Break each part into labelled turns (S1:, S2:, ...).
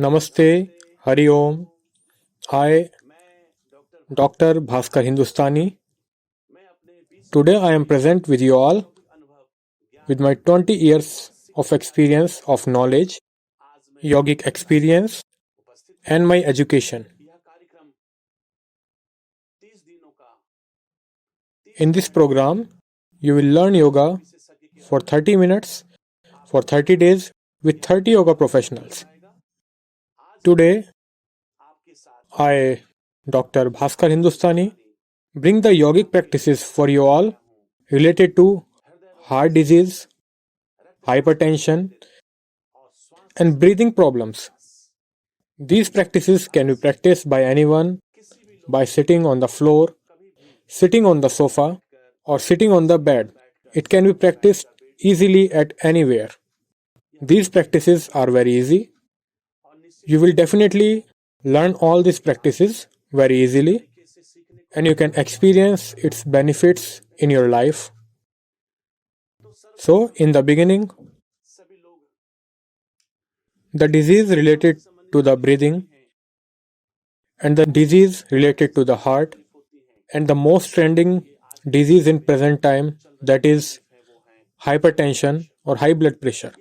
S1: Namaste, Hari Om. I, Dr Bhaskar Hindustani. Today I am present with you all with my 20 years of experience of knowledge, yogic experience, and my education. In this program, you will learn yoga for 30 minutes for 30 days with 30 yoga professionals. Today, I, Dr Bhaskar Hindustani, bring the yogic practices for you all related to heart disease, hypertension, and breathing problems. These practices can be practiced by anyone by sitting on the floor, sitting on the sofa, or sitting on the bed. It can be practiced easily at anywhere. These practices are very easy. You will definitely learn all these practices very easily, and you can experience its benefits in your life. So, in the beginning, the disease related to the breathing and the disease related to the heart and the most trending disease in present time, that is hypertension or high blood pressure.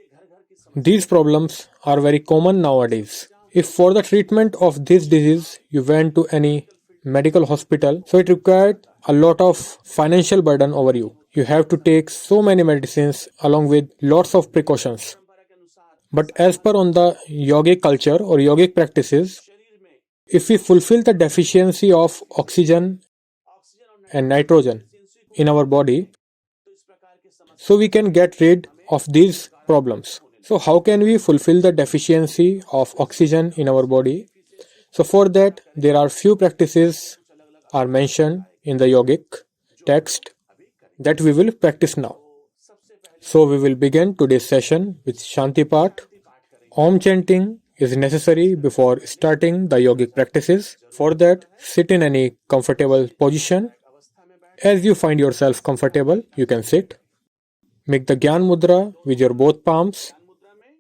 S1: These problems are very common nowadays. If for the treatment of this disease you went to any medical hospital, so it required a lot of financial burden over you. You have to take so many medicines along with lots of precautions. But as per on the yogic culture or yogic practices, if we fulfill the deficiency of oxygen and nitrogen in our body, so we can get rid of these problems. So how can we fulfill the deficiency of oxygen in our body? So for that, there are few practices are mentioned in the yogic text that we will practice now. So we will begin today's session with Shanti Path. Om chanting is necessary before starting the yogic practices. For that, sit in any comfortable position. As you find yourself comfortable, you can sit. Make the Gyan Mudra with your both palms,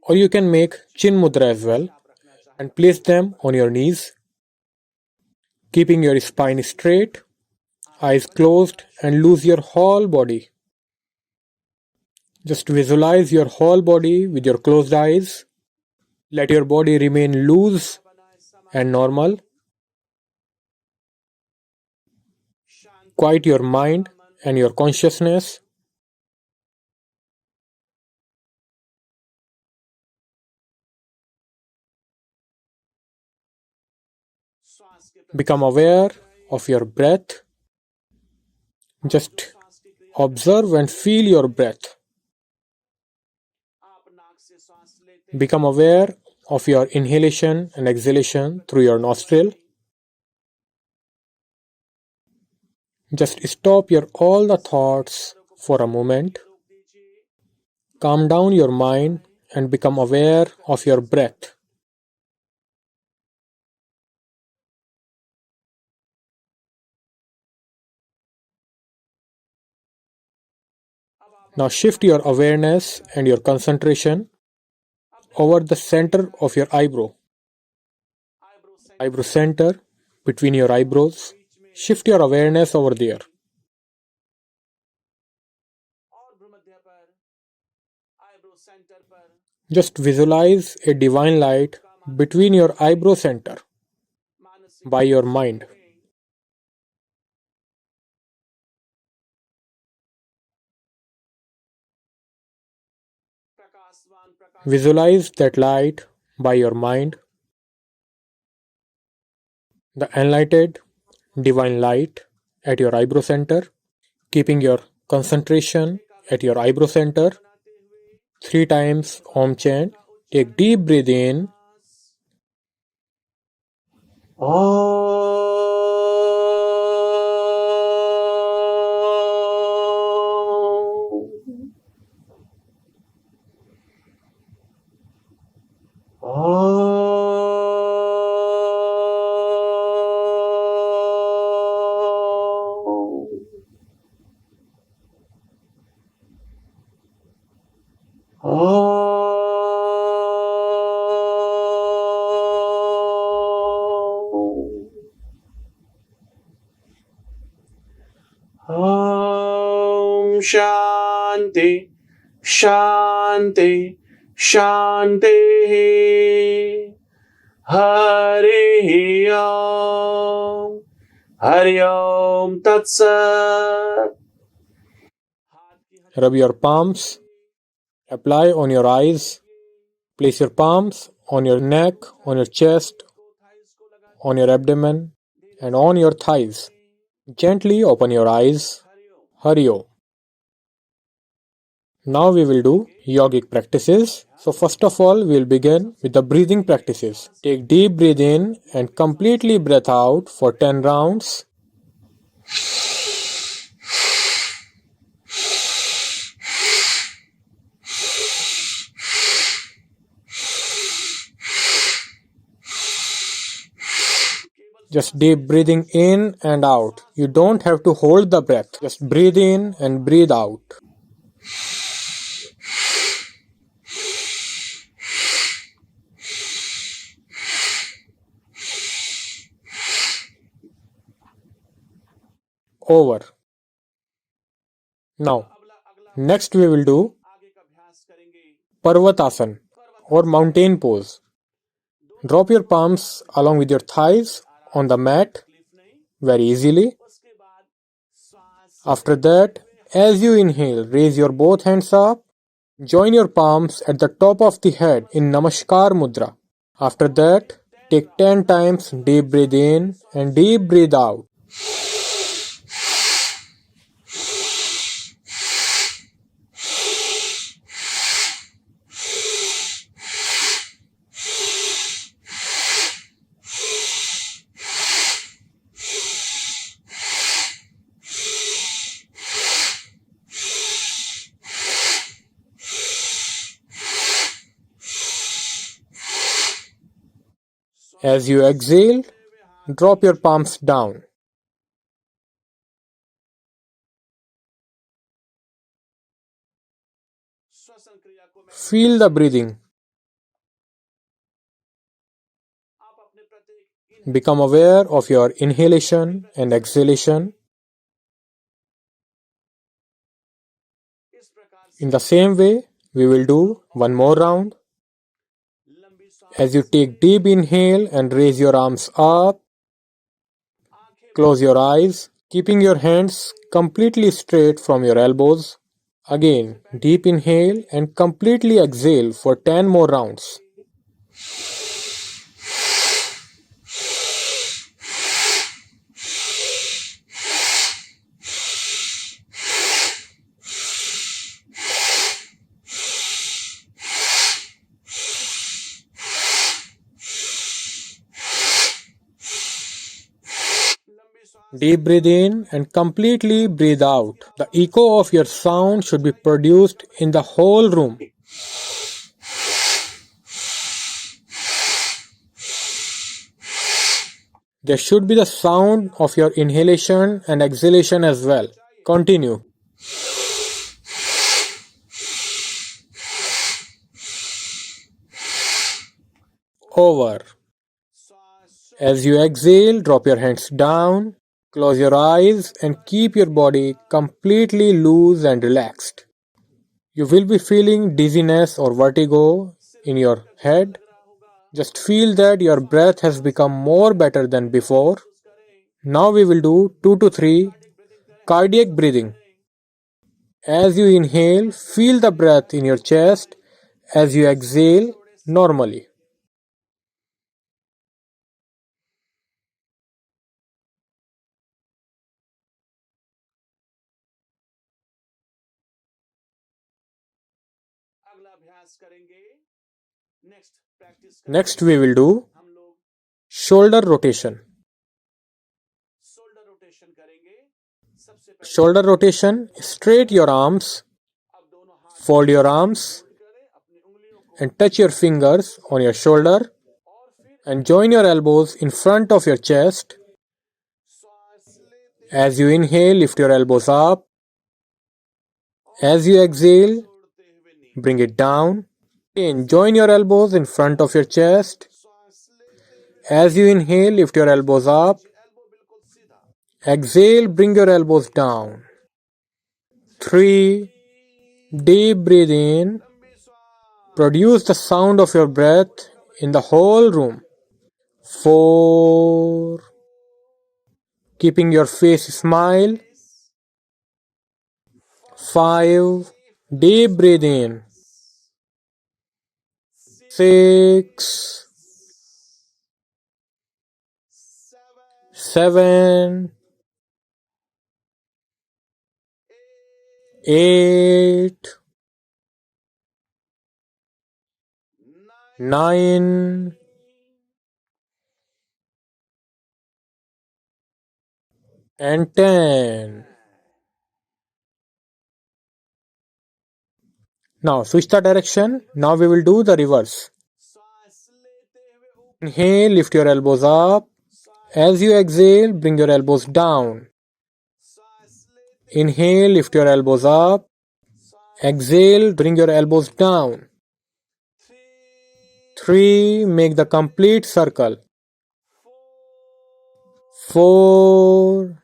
S1: or you can make Chin Mudra as well and place them on your knees, keeping your spine straight, eyes closed, and loose your whole body. Just visualize your whole body with your closed eyes. Let your body remain loose and normal. Quiet your mind and your consciousness. Become aware of your breath. Just observe and feel your breath. Become aware of your inhalation and exhalation through your nostril. Just stop your all the thoughts for a moment. Calm down your mind and become aware of your breath. Now shift your awareness and your concentration over the center of your eyebrow. Eyebrow center between your eyebrows. Shift your awareness over there. Just visualize a divine light between your eyebrow center by your mind. Visualize that light by your mind, the enlightened divine light at your eyebrow center, keeping your concentration at your eyebrow center. 3 times Om chant. Take deep breath in.
S2: शांति शांति शांति हरि ओम तत्सत.
S1: Rub your palms, apply on your eyes, place your palms on your neck, on your chest, on your abdomen, and on your thighs. Gently open your eyes. Hari Om. Now we will do yogic practices. So first of all, we will begin with the breathing practices. Take deep breath in and completely breath out for 10 rounds. Just deep breathing in and out. You don't have to hold the breath. Just breathe in and breathe out. Over. Now, next we will do Parvatasana or mountain pose. Drop your palms along with your thighs on the mat very easily. After that, as you inhale, raise your both hands up. Join your palms at the top of the head in Namaskar Mudra. After that, take 10 times deep breath in and deep breathe out. As you exhale, drop your palms down. Feel the breathing. Become aware of your inhalation and exhalation. In the same way, we will do one more round. As you take deep inhale and raise your arms up, close your eyes, keeping your hands completely straight from your elbows. Again, deep inhale and completely exhale for 10 more rounds. Deep breathe in and completely breathe out. The echo of your sound should be produced in the whole room. There should be the sound of your inhalation and exhalation as well. Continue. Over. As you exhale, drop your hands down, close your eyes and keep your body completely loose and relaxed. You will be feeling dizziness or vertigo in your head. Just feel that your breath has become more better than before. Now we will do 2 to 3 cardiac breathing. As you inhale, feel the breath in your chest. As you exhale, normally. Next we will do shoulder rotation. Shoulder rotation, straight your arms, fold your arms and touch your fingers on your shoulder and join your elbows in front of your chest. As you inhale, lift your elbows up. As you exhale, bring it down. Again, join your elbows in front of your chest. As you inhale, lift your elbows up. Exhale, bring your elbows down. 3. Deep breathe in. Produce the sound of your breath in the whole room. 4. Keeping your face smile. 5. Deep breathe in. 6. 7. 8. 9. And 10. Now switch the direction. Now we will do the reverse. Inhale, lift your elbows up. As you exhale, bring your elbows down. Inhale, lift your elbows up. Exhale, bring your elbows down. 3. Make the complete circle. 4.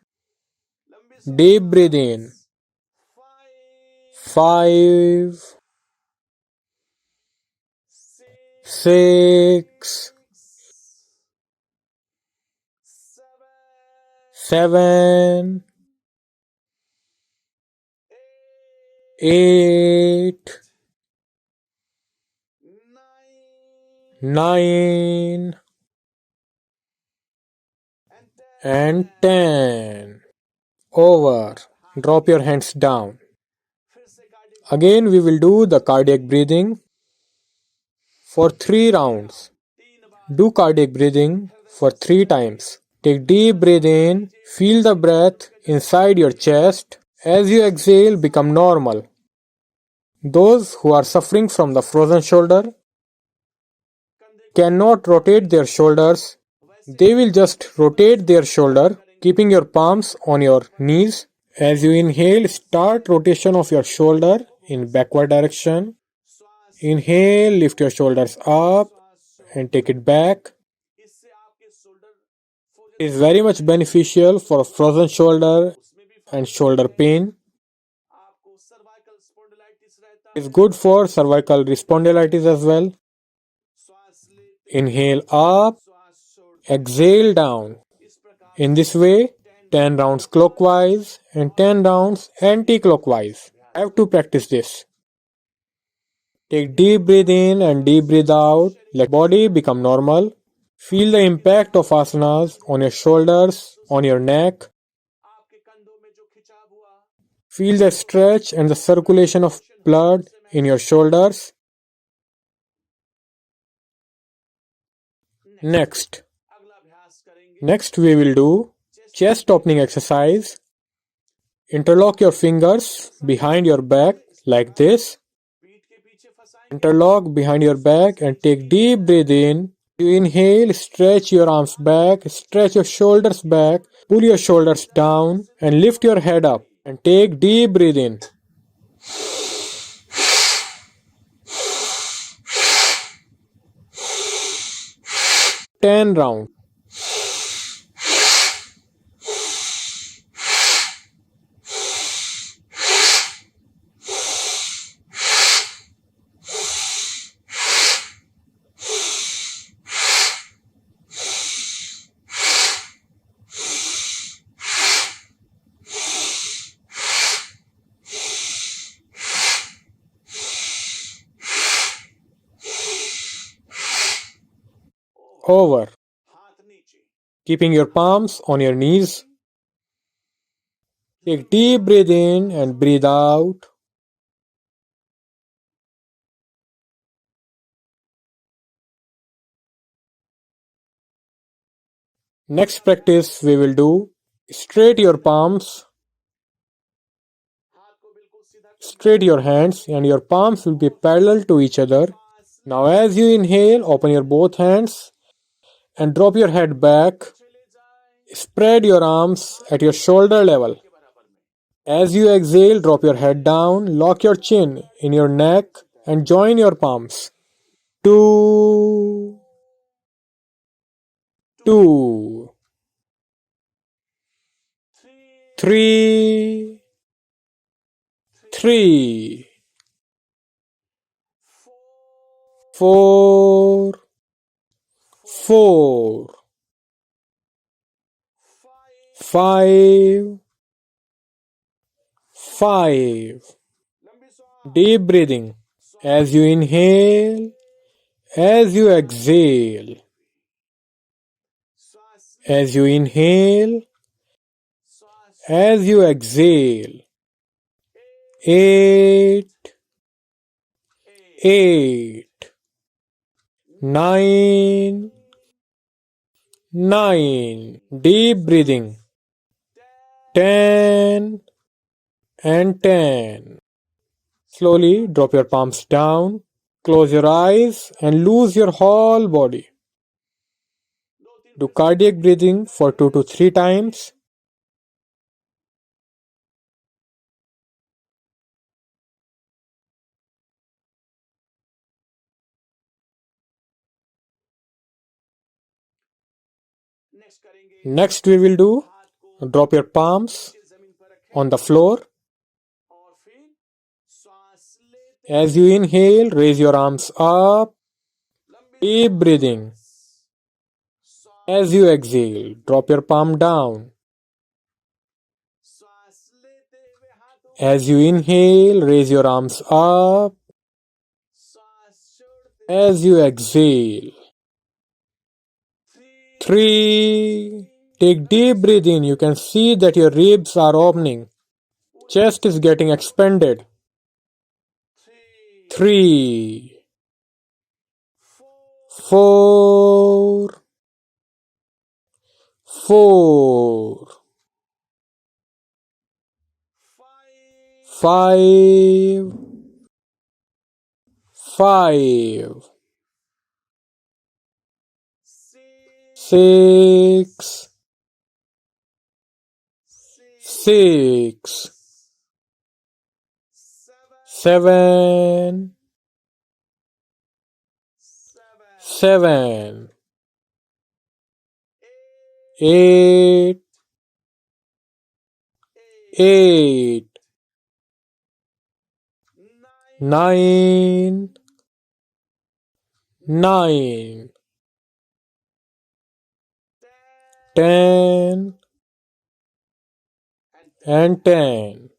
S1: Deep breathe in. 5. 6. 7. 8. 9. And 10. Over. Drop your hands down. Again we will do the cardiac breathing for 3 rounds. Do cardiac breathing for 3 times. Take deep breath in. Feel the breath inside your chest. As you exhale, become normal. Those who are suffering from the frozen shoulder cannot rotate their shoulders. They will just rotate their shoulder, keeping your palms on your knees. As you inhale, start rotation of your shoulder in backward direction. Inhale, lift your shoulders up and take it back. It is very much beneficial for frozen shoulder and shoulder pain. It is good for cervical spondylitis as well. Inhale up, exhale down. In this way, 10 rounds clockwise and 10 rounds anti-clockwise. I have to practice this. Take deep breath in and deep breath out. Let body become normal. Feel the impact of asanas on your shoulders, on your neck. Feel the stretch and the circulation of blood in your shoulders. Next we will do chest opening exercise. Interlock your fingers behind your back like this. Interlock behind your back and take deep breath in. You inhale, stretch your arms back, stretch your shoulders back, pull your shoulders down and lift your head up and take deep breath in. 10 rounds. Over. Keeping your palms on your knees. Take deep breath in and breathe out. Next practice we will do straight your palms, straight your hands and your palms will be parallel to each other. Now as you inhale, open your both hands and drop your head back. Spread your arms at your shoulder level. As you exhale, drop your head down, lock your chin in your neck and join your palms. 2, 2, 3, 3, 4, 4, 5, 5. Deep breathing. As you inhale, as you exhale. As you inhale, as you exhale. 8, 8, 9, 9. Deep breathing. 10 and 10. Slowly drop your palms down, close your eyes and lose your whole body. Do cardiac breathing for 2 to 3 times. Next we will do, drop your palms on the floor. As you inhale, raise your arms up. Deep breathing. As you exhale, drop your palm down. As you inhale, raise your arms up. As you exhale. 3. Take deep breath in. You can see that your ribs are opening. Chest is getting expanded. 3, 4, 4, 5, 5, 6, 6, 7, 7, 8, 8, 9, 9, 10 and 10.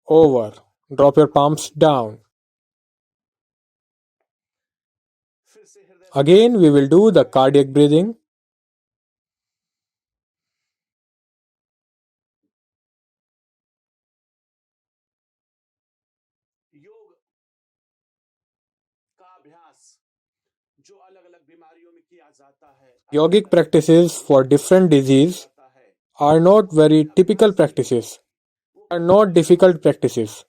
S1: Over. Drop your palms down. Again we will do the cardiac breathing. Yogic practices for different disease are not very typical practices, are not difficult practices.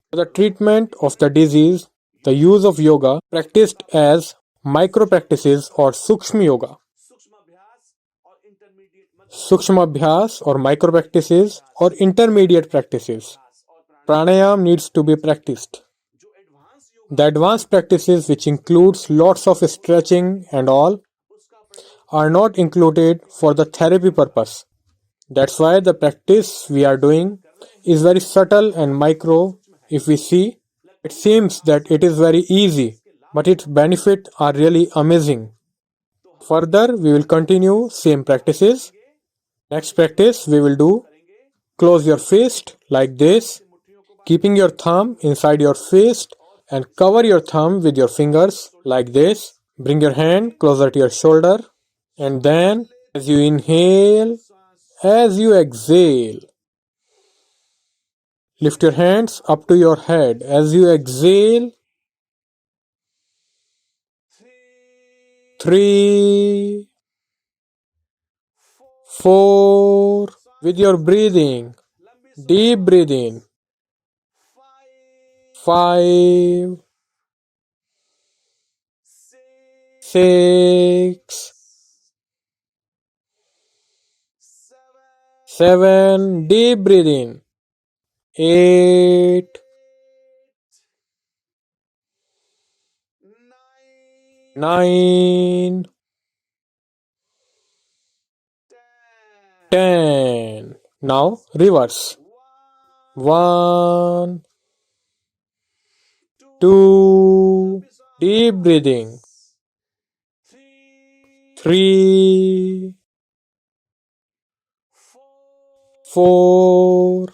S1: For the treatment of the disease, the use of yoga practiced as micro practices or sukshma yoga. Sukshma abhyas or micro practices or intermediate practices. Pranayam needs to be practiced. The advanced practices, which includes lots of stretching and all, are not included for the therapy purpose. That's why the practice we are doing is very subtle and micro. If we see, it seems that it is very easy, but its benefits are really amazing. Further, we will continue same practices. Next practice we will do, close your fist like this, keeping your thumb inside your fist and cover your thumb with your fingers like this. Bring your hand closer to your shoulder and then as you inhale, as you exhale, lift your hands up to your head. As you exhale, 3, 4, with your breathing, deep breathing, 5, 6, 7, deep breathing, 8, 9, 10. Now reverse. 1, 2, deep breathing. 3, 4,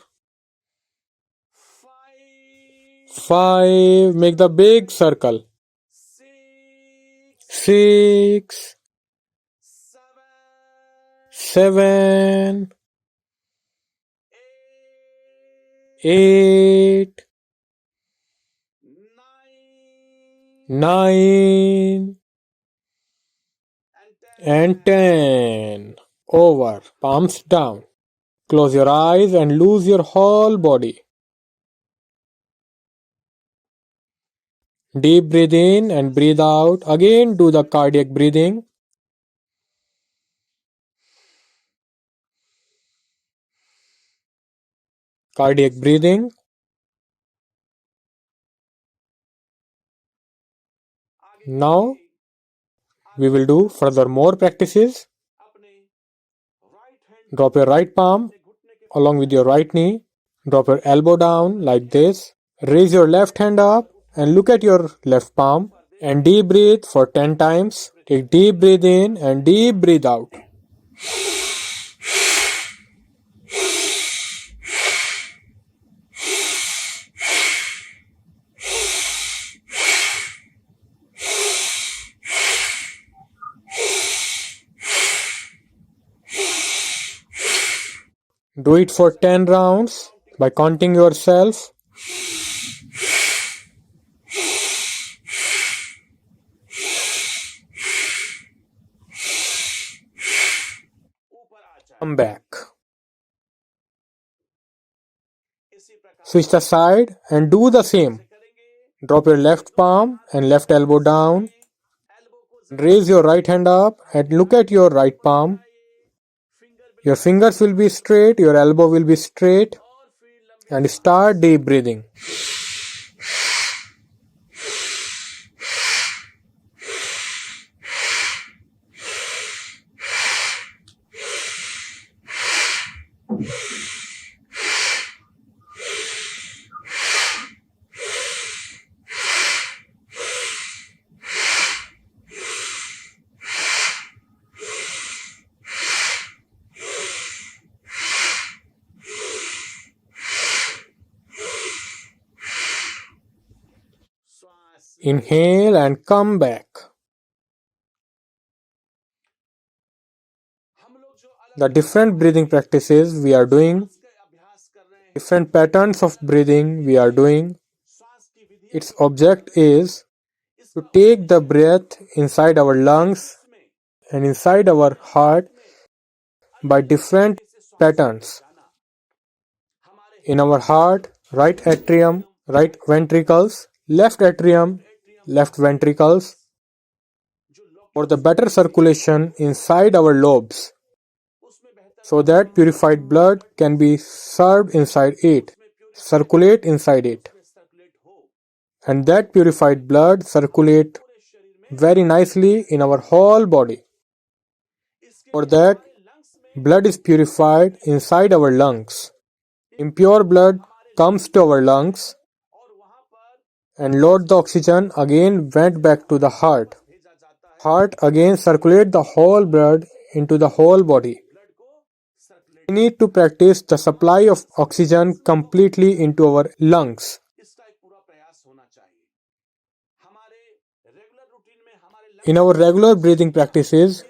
S1: 5. Make the big circle. 6, 7, 8, 9, and 10. Over. Palms down. Close your eyes and lose your whole body. Deep breathe in and breathe out. Again do the cardiac breathing. Cardiac breathing. Now we will do further more practices. Drop your right palm along with your right knee. Drop your elbow down like this. Raise your left hand up and look at your left palm. And deep breathe for 10 times. Take deep breath in and deep breathe out. Do it for 10 rounds by counting yourself. Come back. Switch the side and do the same. Drop your left palm and left elbow down. Raise your right hand up and look at your right palm. Your fingers will be straight, your elbow will be straight, and start deep breathing. Inhale and come back. The different breathing practices we are doing, different patterns of breathing we are doing, its object is to take the breath inside our lungs and inside our heart by different patterns. In our heart, right atrium, right ventricles, left atrium, left ventricles, for the better circulation inside our lobes, so that purified blood can be served inside it, circulate inside it, and that purified blood circulate very nicely in our whole body. For that, blood is purified inside our lungs. Impure blood comes to our lungs and load the oxygen again went back to the heart. Heart again circulate the whole blood into the whole body. We need to practice the supply of oxygen completely into our lungs. In our regular breathing practices,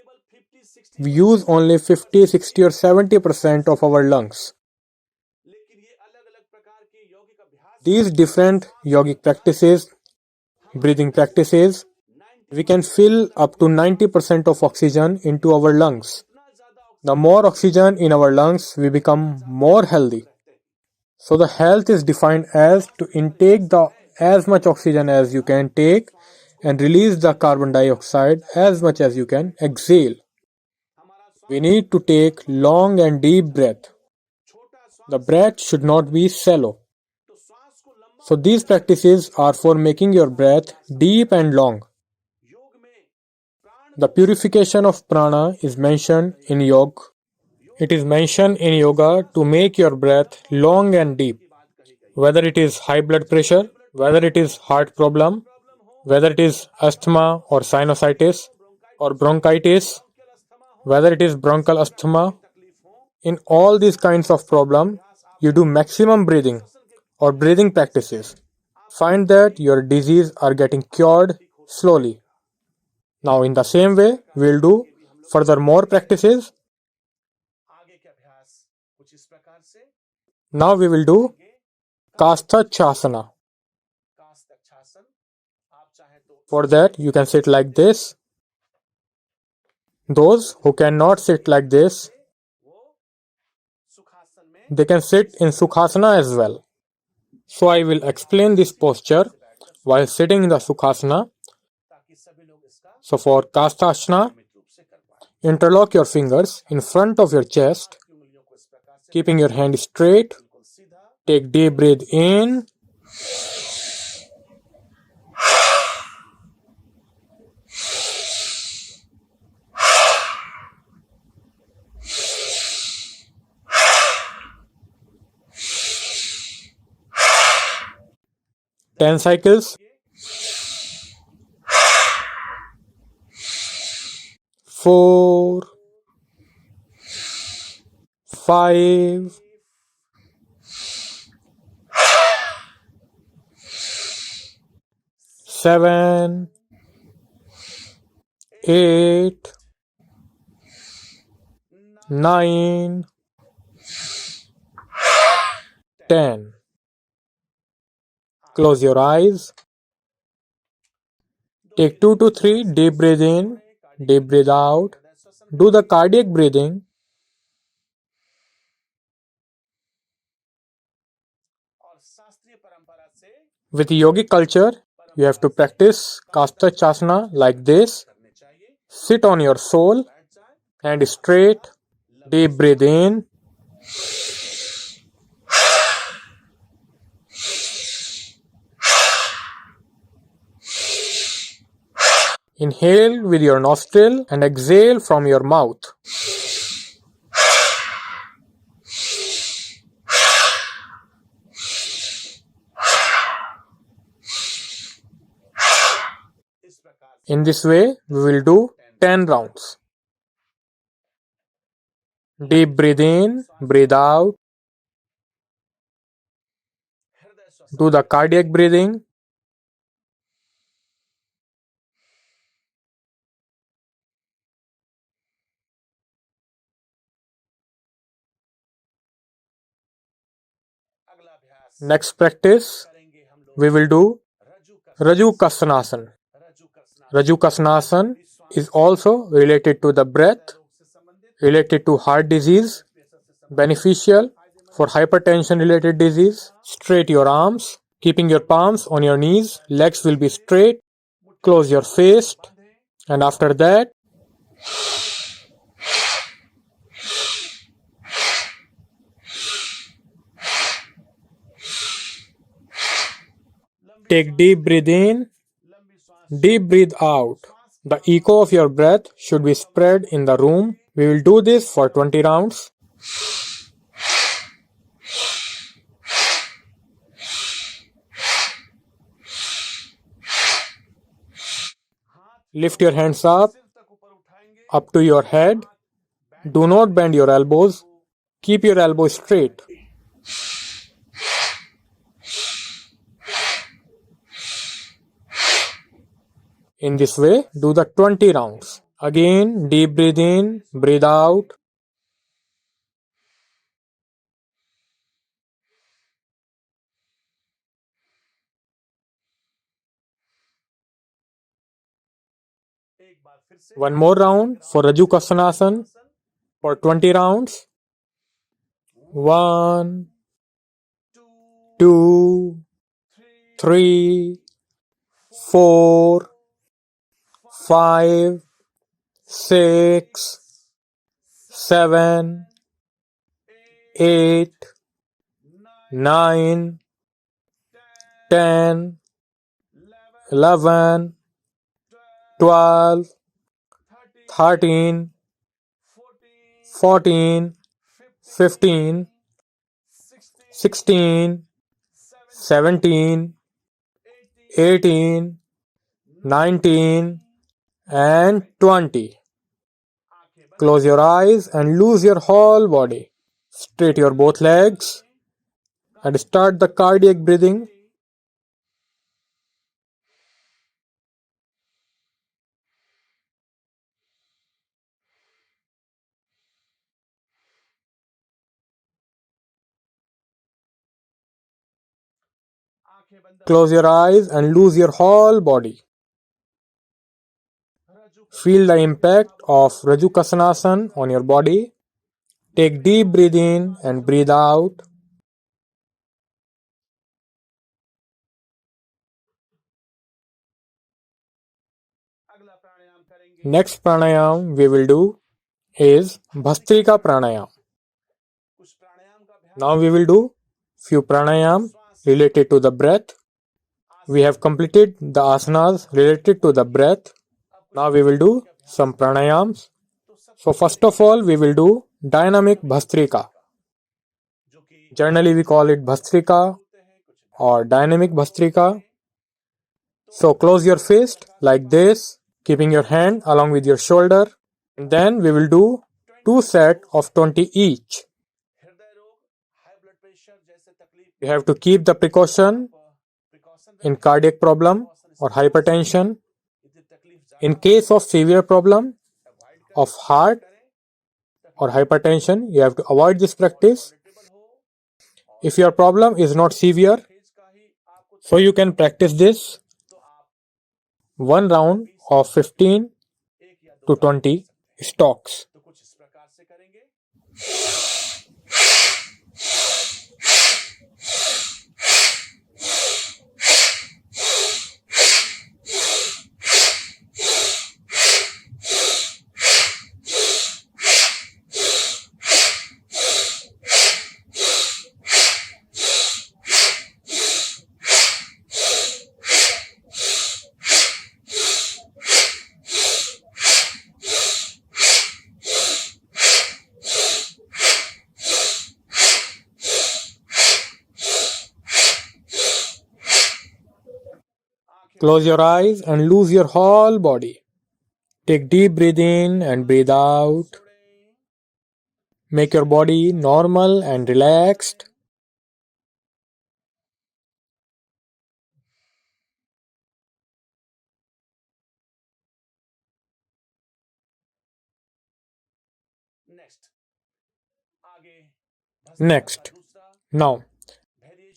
S1: we use only 50, 60 or 70% of our lungs. These different yogic practices, breathing practices, we can fill up to 90% of oxygen into our lungs. The more oxygen in our lungs, we become more healthy. So the health is defined as to intake as much oxygen as you can take and release the carbon dioxide as much as you can exhale. We need to take long and deep breath. The breath should not be shallow. So these practices are for making your breath deep and long. The purification of prana is mentioned in yoga. It is mentioned in yoga to make your breath long and deep. whether it is high blood pressure, whether it is heart problem, whether it is asthma or sinusitis or bronchitis, whether it is bronchial asthma. In all these kinds of problem, you do maximum breathing or breathing practices. Find that your disease are getting cured slowly. Now in the same way, we'll do further more practices. Now we will do Kastha Chasana. For that, you can sit like this. Those who cannot sit like this, they can sit in Sukhasana as well. So I will explain this posture while sitting in the Sukhasana. So for Kasthasana, interlock your fingers in front of your chest, keeping your hand straight. Take deep breath in. Ten cycles. 4, 5, 7, 8, 9, 10. Close your eyes. Take 2 to 3 deep breath in, deep breath out. Do the cardiac breathing. With yogic culture, you have to practice Kastha Chasana like this. Sit on your sole, hand straight, deep breath in. Inhale with your nostril and exhale from your mouth. In this way, we will do 10 rounds. Deep breathe in, breathe out. Do the cardiac breathing. Next practice, we will do Rajukasanasan. Rajukasanasan is also related to the breath, related to heart disease, beneficial for hypertension related disease. Straight your arms, keeping your palms on your knees, legs will be straight. Close your face, and after that, take deep breath in, deep breathe out. The echo of your breath should be spread in the room. We will do this for 20 rounds. Lift your hands up to your head. Do not bend your elbows. Keep your elbows straight. In this way, do the 20 rounds. Again, deep breathe in, breathe out. One more round for Rajukasanasan for 20 rounds. 1, 2, 3, 4, 5, 6, 7, 8, 9, 10, 11, 12, 13, 14, 15, 16, 17, 18, 19, and 20. Close your eyes and loose your whole body. Straight your both legs and start the cardiac breathing. Close your eyes and loose your whole body. Feel the impact of Rajukasanasan on your body. Take deep breath in and breathe out. Next pranayam we will do is Bhastrika pranayam. Now we will do few pranayam related to the breath. We have completed the asanas related to the breath. Now we will do some pranayams. So first of all we will do dynamic Bhastrika. Generally we call it Bhastrika or dynamic Bhastrika. So close your fist like this, keeping your hand along with your shoulder. And then we will do 2 sets of 20 each. You have to keep the precaution in cardiac problem or hypertension. In case of severe problem of heart or hypertension, you have to avoid this practice. If your problem is not severe, so you can practice this one round of 15 to 20 stalks. Close your eyes and loose your whole body. Take deep breath in and breathe out. Make your body normal and relaxed. Next, now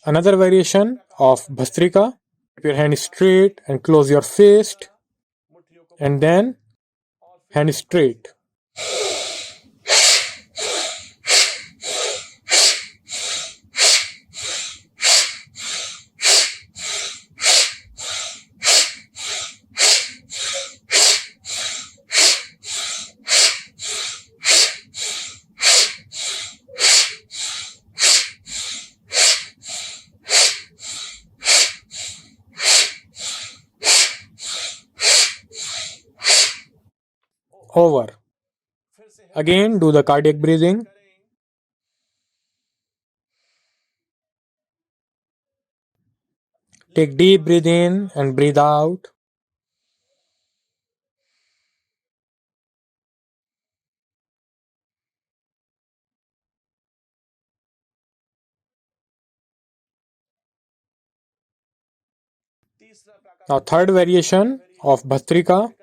S1: another variation of Bhastrika. Keep your hand straight and close your fist, and then hand straight. Over. Again, do the cardiac breathing. Take deep breath in and breathe out. Now third variation of Bhastrika.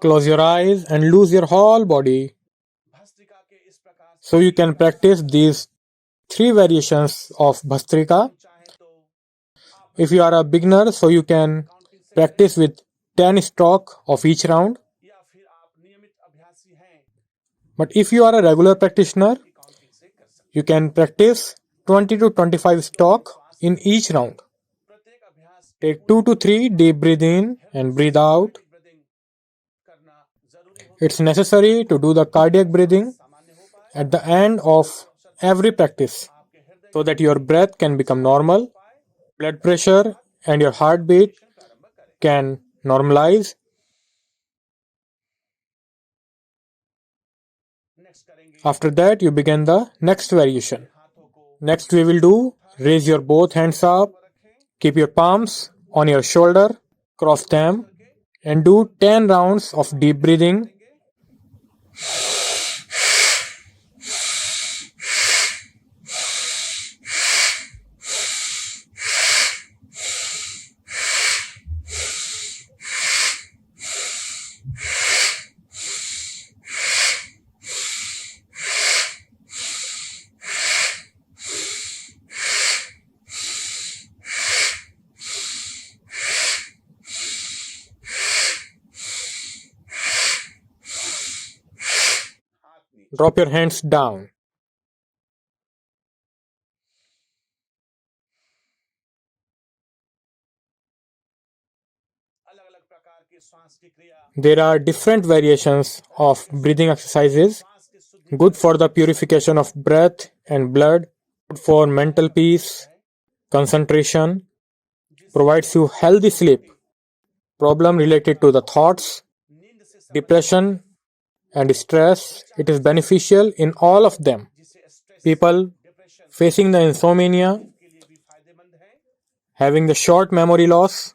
S1: Close your eyes and loose your whole body. So you can practice these 3 variations of Bhastrika. If you are a beginner, so you can practice with 10 stroke of each round. But if you are a regular practitioner, You can practice 20 to 25 stock in each round. Take 2 to 3 deep breath in and breathe out. It's necessary to do the cardiac breathing at the end of every practice so that your breath can become normal, blood pressure and your heartbeat can normalize. After that, you begin the next variation. Next we will do raise your both hands up, keep your palms on your shoulder, cross them and do 10 rounds of deep breathing. Drop your hands down. There are different variations of breathing exercises, good for the purification of breath and blood, good for mental peace, concentration, provides you healthy sleep, problem related to the thoughts, depression and stress. It is beneficial in all of them. People facing the insomnia, having the short memory loss,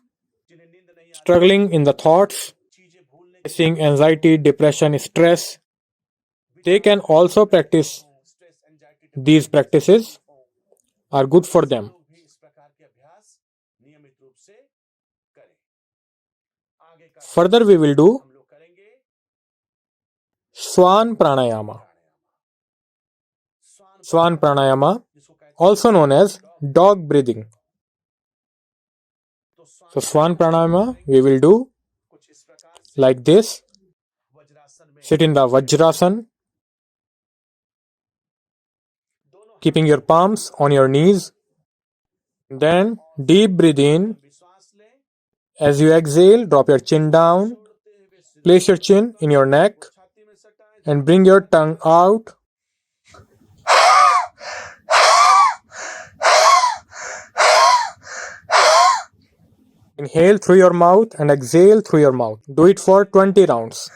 S1: struggling in the thoughts, facing anxiety, depression, stress, they can also practice these practices are good for them. Further we will do Swan Pranayama. Swan Pranayama, also known as dog breathing. So Swan Pranayama we will do like this. Sit in the Vajrasan, keeping your palms on your knees. Then deep breathe in. As you exhale, drop your chin down. Place your chin in your neck and bring your tongue out. Inhale through your mouth and exhale through your mouth. Do it for 20 rounds.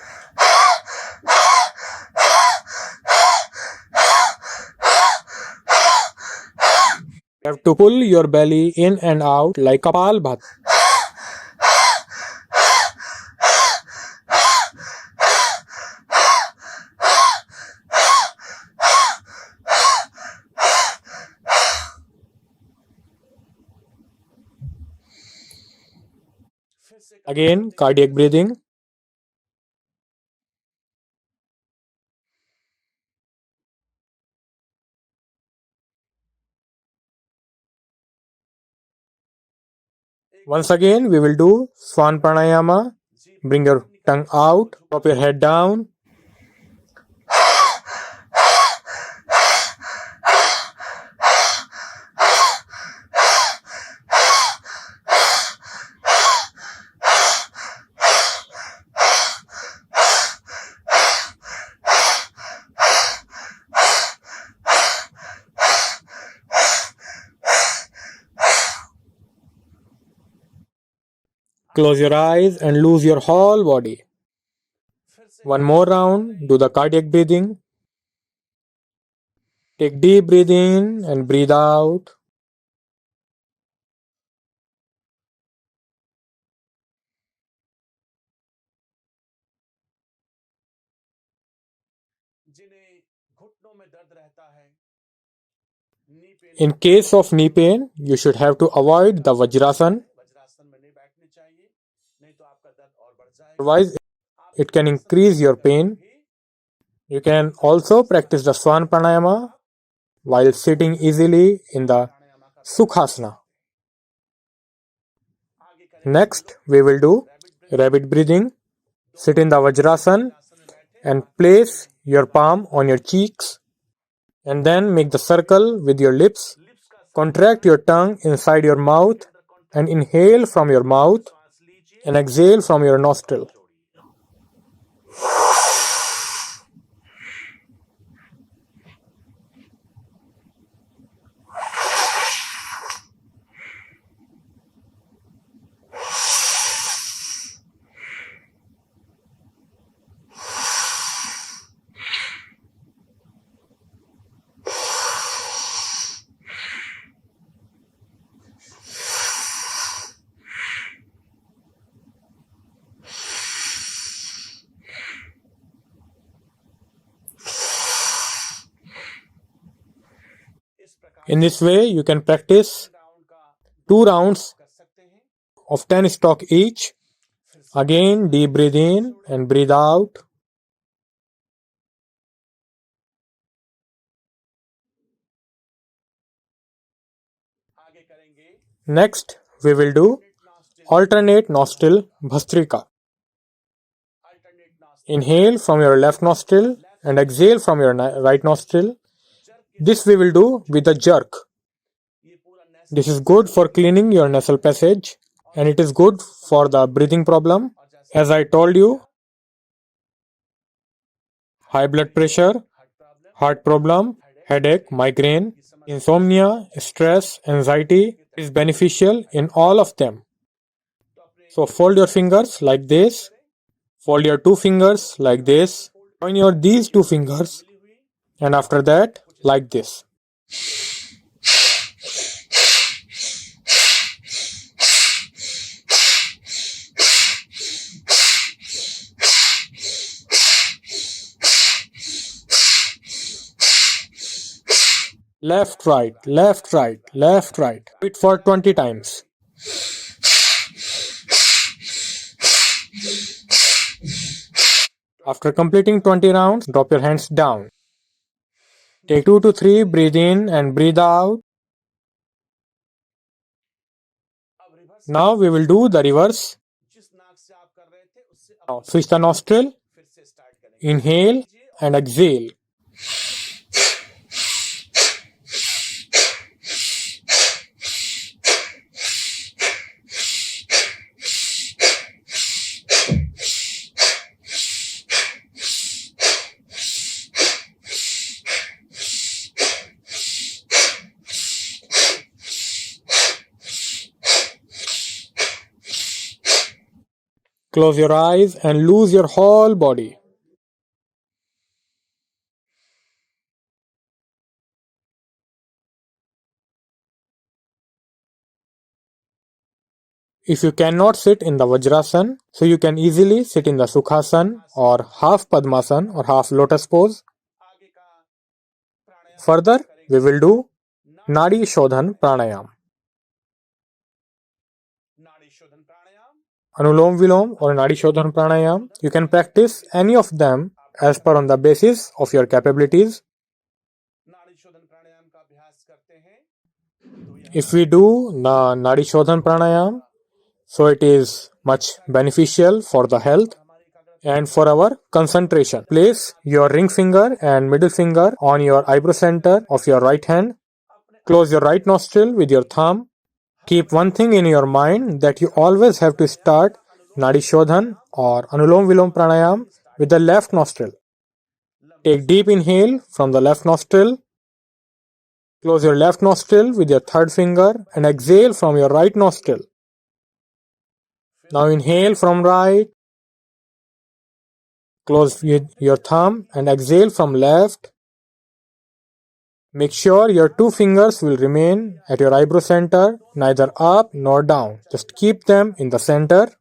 S1: You have to pull your belly in and out like Kapalbhati. Again, cardiac breathing. Once again, we will do Swan Pranayama. Bring your tongue out, drop your head down. Close your eyes and lose your whole body. One more round, do the cardiac breathing. Take deep breath in and breathe out. In case of knee pain, you should have to avoid the Vajrasan. Otherwise, it can increase your pain. You can also practice the Swan Pranayama while sitting easily in the Sukhasana. Next, we will do rabbit breathing. Sit in the Vajrasan and place your palm on your cheeks. And then make the circle with your lips. Contract your tongue inside your mouth and inhale from your mouth and exhale from your nostril. In this way, you can practice 2 rounds of 10 stroke each. Again, deep breathe in and breathe out. Next, we will do alternate nostril Bhastrika. Inhale from your left nostril and exhale from your right nostril. This we will do with a jerk. This is good for cleaning your nasal passage and it is good for the breathing problem. As I told you, high blood pressure, heart problem, headache, migraine, insomnia, stress, anxiety is beneficial in all of them. So fold your fingers like this. Fold your 2 fingers like this. Join these 2 fingers and after that like this. Left, right, left, right, left, right. Do it for 20 times. After completing 20 rounds, drop your hands down. Take 2 to 3, breathe in and breathe out. Now we will do the reverse. Now switch the nostril, inhale and exhale. Close your eyes and lose your whole body. If you cannot sit in the Vajrasan, so you can easily sit in the Sukhasan or half Padmasan or half lotus pose. Further, we will do Nadi Shodhan Pranayam. Anulom Vilom or Nadi Shodhan Pranayam, you can practice any of them as per on the basis of your capabilities. If we do the Nadi Shodhan Pranayam, so it is much beneficial for the health and for our concentration. Place your ring finger and middle finger on your eyebrow center of your right hand. Close your right nostril with your thumb. Keep one thing in your mind that you always have to start Nadi Shodhan or Anulom Vilom Pranayam with the left nostril. Take deep inhale from the left nostril. Close your left nostril with your third finger and exhale from your right nostril. Now inhale from right. Close with your thumb and exhale from left. Make sure your 2 fingers will remain at your eyebrow center, neither up nor down. Just keep them in the center.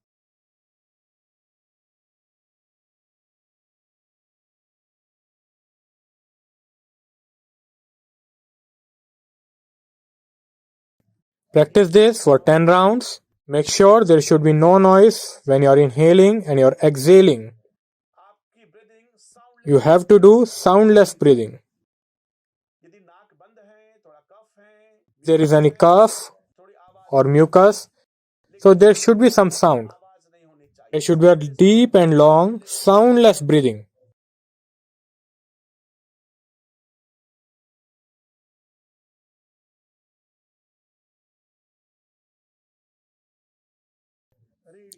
S1: Practice this for 10 rounds. Make sure there should be no noise when you are inhaling and you are exhaling. You have to do soundless breathing. If there is any cough or mucus, so there should be some sound. There should be a deep and long, soundless breathing.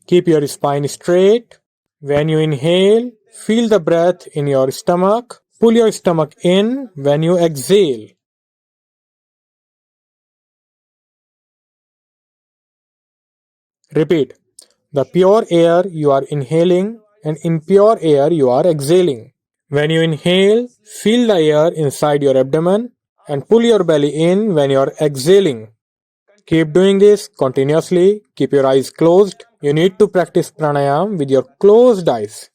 S1: Keep your spine straight. When you inhale, feel the breath in your stomach. Pull your stomach in when you exhale. Repeat. The pure air you are inhaling and impure air you are exhaling. When you inhale, feel the air inside your abdomen and pull your belly in when you are exhaling. Keep doing this continuously. Keep your eyes closed. You need to practice pranayam with your closed eyes.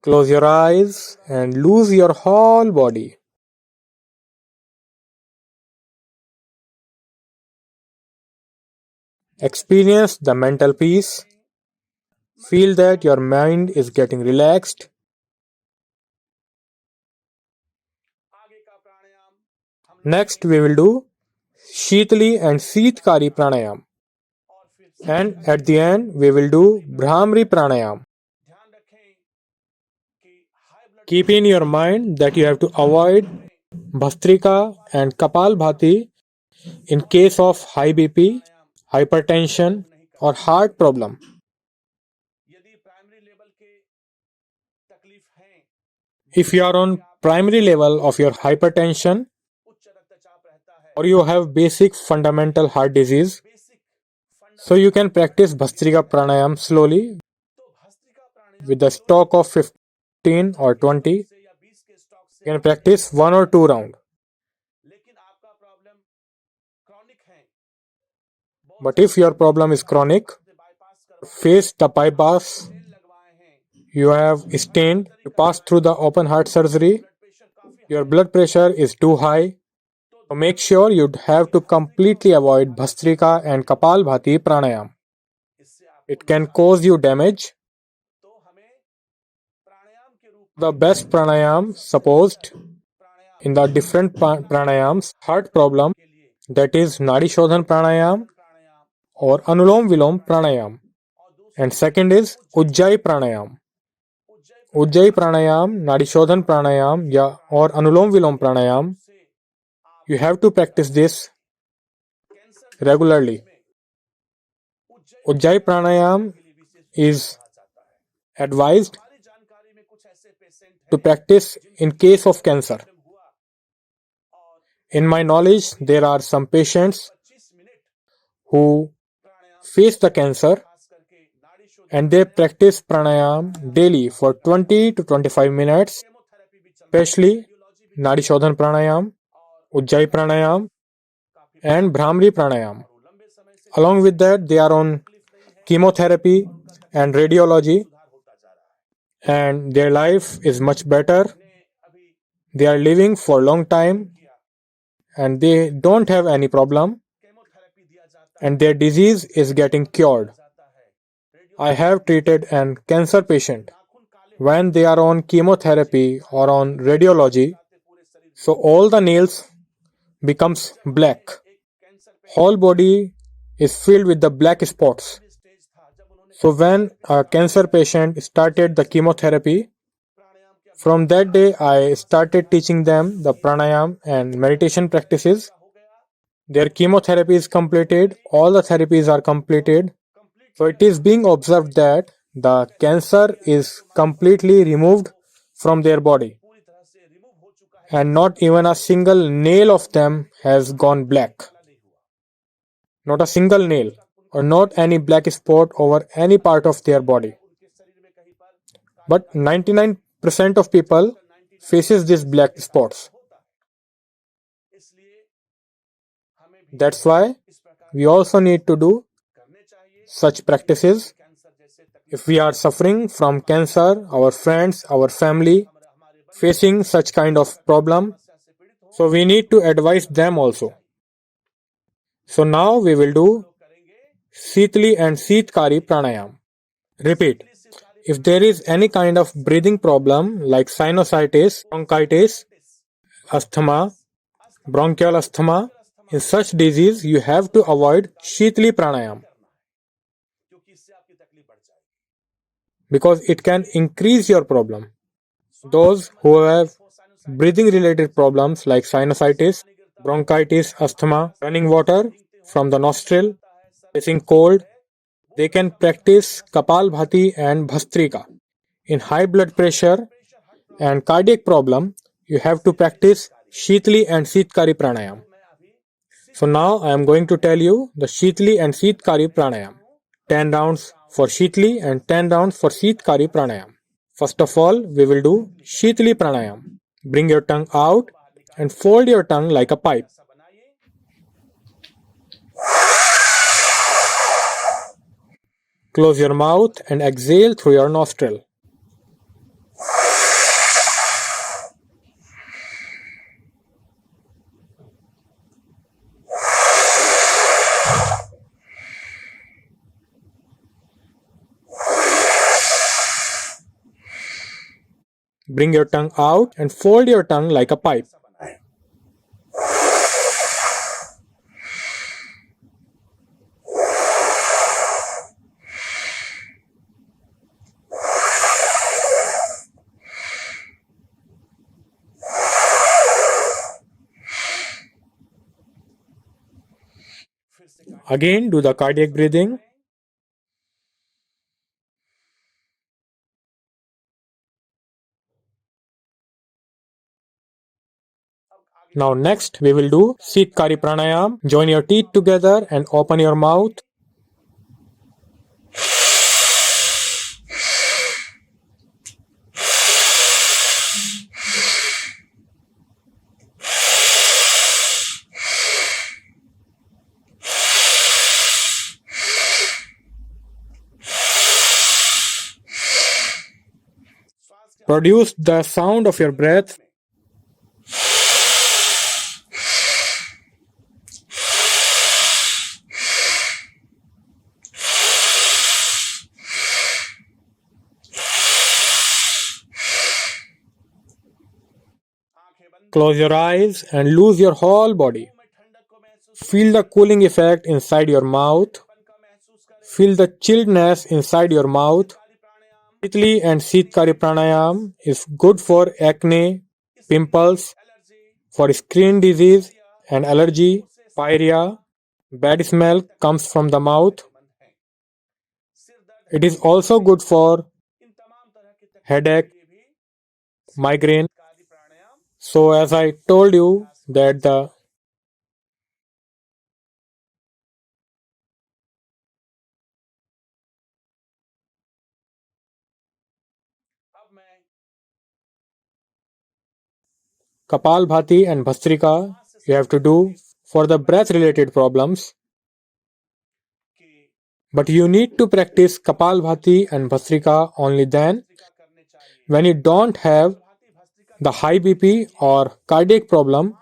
S1: Close your eyes and lose your whole body. Experience the mental peace. Feel that your mind is getting relaxed. Next, we will do Shitali and Seetkari pranayam. And at the end, we will do Brahmari pranayam. Keep in your mind that you have to avoid Bhastrika and Kapalbhati in case of high BP, hypertension or heart problem. If you are on primary level of your hypertension or you have basic fundamental heart disease, so you can practice Bhastrika pranayam slowly with a stock of 15 or 20. You can practice 1 or 2 rounds. But if your problem is chronic, face the bypass, you have stent, you pass through the open heart surgery, your blood pressure is too high, so make sure you have to completely avoid Bhastrika and Kapalbhati pranayam. It can cause you damage. The best pranayam supposed in the different pranayams, heart problem, that is Nadi Shodhan pranayam or Anulom Vilom pranayam. And second is Ujjayi pranayam. Ujjayi pranayam, Nadi Shodhan pranayam or Anulom Vilom pranayam, you have to practice this regularly. Ujjayi pranayam is advised to practice in case of cancer. In my knowledge, there are some patients who face the cancer and they practice pranayam daily for 20 to 25 minutes, especially Nadi Shodhan pranayam, Ujjayi pranayam and Brahmari pranayam. Along with that, they are on chemotherapy and radiology and their life is much better. They are living for a long time and they don't have any problem and their disease is getting cured. I have treated a cancer patient when they are on chemotherapy or on radiology, so all the nails becomes black. Whole body is filled with the black spots. So when a cancer patient started the chemotherapy, from that day I started teaching them the pranayam and meditation practices. Their chemotherapy is completed, all the therapies are completed. So it is being observed that the cancer is completely removed from their body and not even a single nail of them has gone black. Not a single nail or not any black spot over any part of their body. But 99% of people faces these black spots. That's why we also need to do such practices. If we are suffering from cancer, our friends, our family, facing such kind of problem. So we need to advise them also. So now we will do Sitli and Sitkari pranayam. Repeat. If there is any kind of breathing problem like sinusitis, bronchitis, asthma, bronchial asthma, in such disease you have to avoid Shitli pranayam because it can increase your problem. Those who have breathing related problems like sinusitis, bronchitis, asthma, running water from the nostril, facing cold, they can practice Kapalbhati and Bhastrika. In high blood pressure and cardiac problem, you have to practice Shitli and Sitkari pranayam. So now I am going to tell you the Shitli and Sitkari pranayam. 10 rounds for Shitli and 10 rounds for Sitkari pranayam. First of all, we will do Shitli pranayam. Bring your tongue out and fold your tongue like a pipe. Close your mouth and exhale through your nostril. Bring your tongue out and fold your tongue like a pipe. Again, do the cardiac breathing. Now next we will do Sitkari pranayam. Join your teeth together and open your mouth. Produce the sound of your breath. Close your eyes and lose your whole body. Feel the cooling effect inside your mouth. Feel the chilledness inside your mouth. Shitli and Sitkari pranayam is good for acne, pimples, for skin disease and allergy, pyorrhea. Bad smell comes from the mouth. It is also good for headache, migraine. So as I told you that the Kapalbhati and Bhastrika you have to do for the breath related problems. But you need to practice Kapalbhati and Bhastrika only then when you don't have the high BP or cardiac problem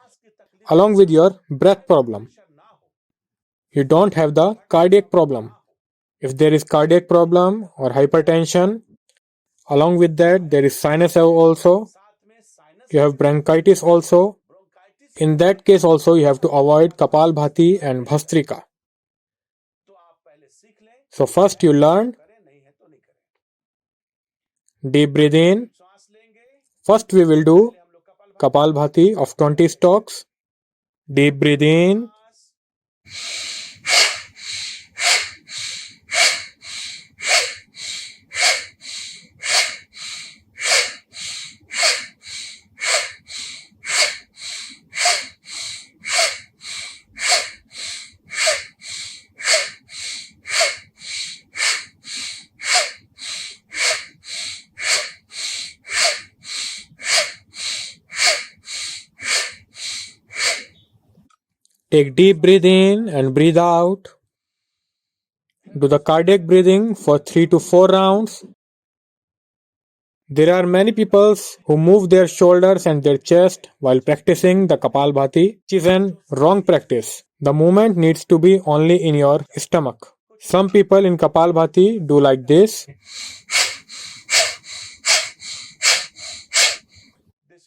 S1: along with your breath problem. You don't have the cardiac problem. If there is cardiac problem or hypertension, along with that there is sinus also, you have bronchitis also. In that case also you have to avoid Kapalbhati and Bhastrika. So first you learn deep breathe in. First we will do Kapalbhati of 20 strokes. Deep breathe in. Take deep breath in and breathe out. Do the cardiac breathing for 3 to 4 rounds. There are many people who move their shoulders and their chest while practicing the Kapalbhati, which is an wrong practice. The movement needs to be only in your stomach. Some people in Kapalbhati do like this.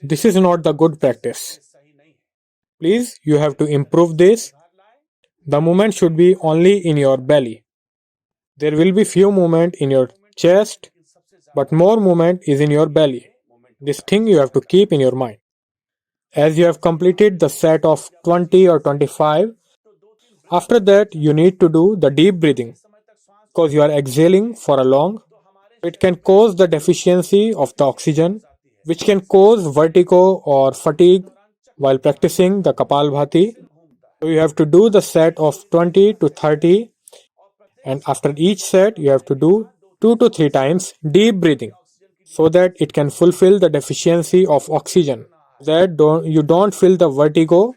S1: This is not the good practice. Please, you have to improve this. The movement should be only in your belly. There will be few movement in your chest, but more movement is in your belly. This thing you have to keep in your mind. As you have completed the set of 20 or 25, after that you need to do the deep breathing because you are exhaling for a long. It can cause the deficiency of the oxygen, which can cause vertigo or fatigue while practicing the Kapalbhati. So you have to do the set of 20 to 30, and after each set you have to do 2 to 3 times deep breathing so that it can fulfill the deficiency of oxygen, that you don't feel the vertigo.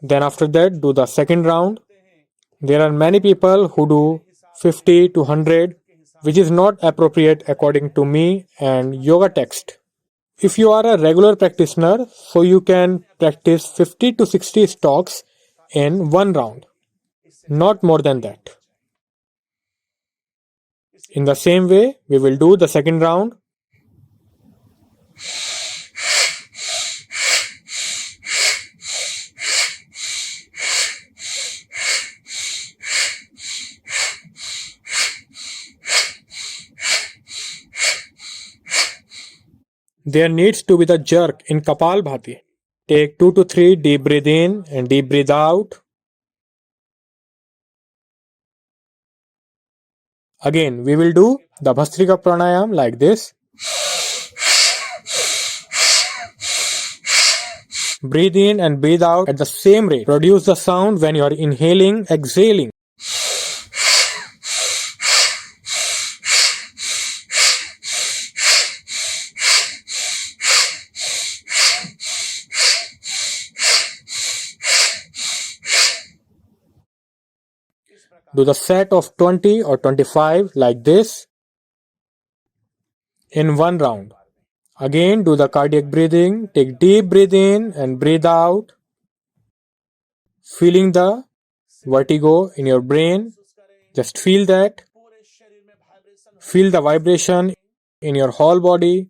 S1: Then after that do the second round. There are many people who do 50 to 100, which is not appropriate according to me and yoga text. If you are a regular practitioner, so you can practice 50 to 60 stocks in one round, not more than that. In the same way, we will do the second round. There needs to be the jerk in Kapalbhati. Take 2 to 3 deep breath in and deep breath out. Again, we will do the Bhastrika Pranayam like this. Breathe in and breathe out at the same rate. Produce the sound when you are inhaling, exhaling. Do the set of 20 or 25 like this in one round. Again, do the cardiac breathing. Take deep breath in and breathe out. Feeling the vertigo in your brain. Just feel that. Feel the vibration in your whole body.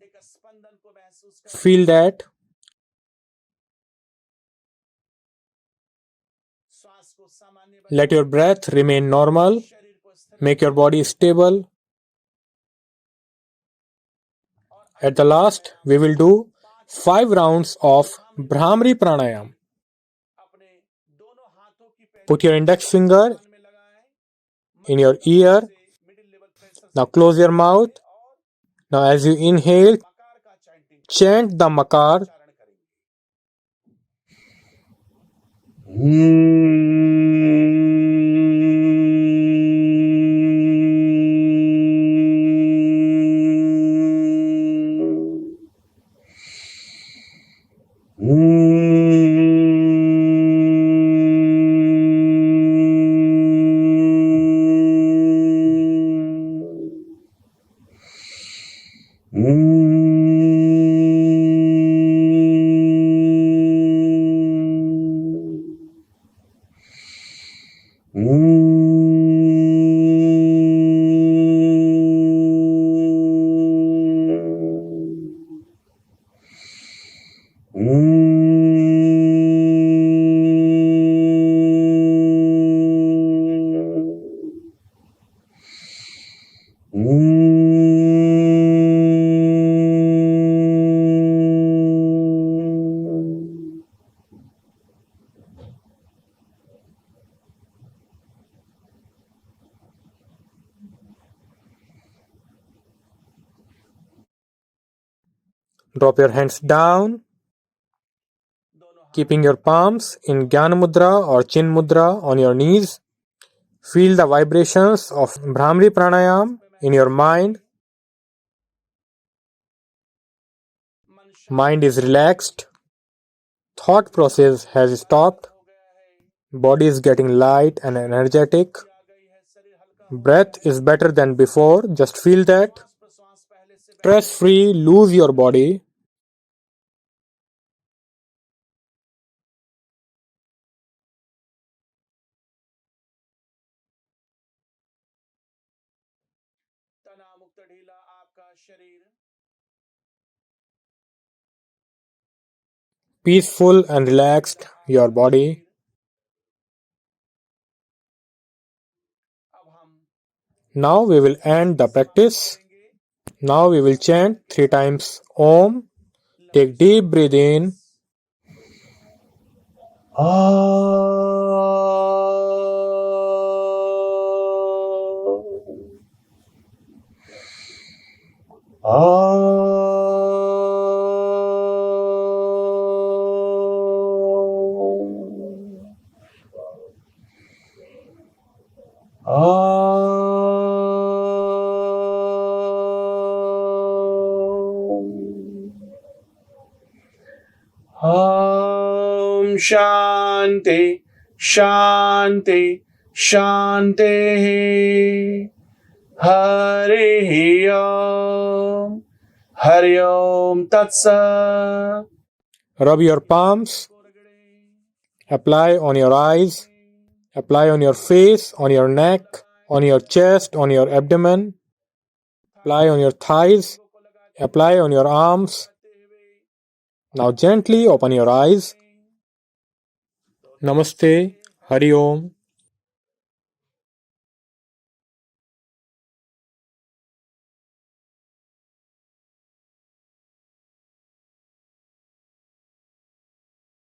S1: Feel that. Let your breath remain normal. Make your body stable. At the last, we will do 5 rounds of Bhramari Pranayam. Put your index finger in your ear. Now close your mouth. Now as you inhale, chant the makar. Drop your hands down, keeping your palms in Jnana Mudra or Chin Mudra on your knees. Feel the vibrations of Bhramari Pranayam in your mind. Mind is relaxed. Thought process has stopped. Body is getting light and energetic. Breath is better than before. Just feel that. stress-free, lose your body.
S2: तनावमुक्त ढीला आपका शरीर
S1: Peaceful and relaxed, your body.
S2: अब हम
S1: Now we will end the practice. Now we will chant 3 times Om. Take deep breath in.
S2: Om Shanti Shanti Shanti Hari Om Hari Om Tat Sat.
S1: Rub your palms. Apply on your eyes. Apply on your face, on your neck, on your chest, on your abdomen. Apply on your thighs. Apply on your arms. Now gently open your eyes. Namaste. Hari Om.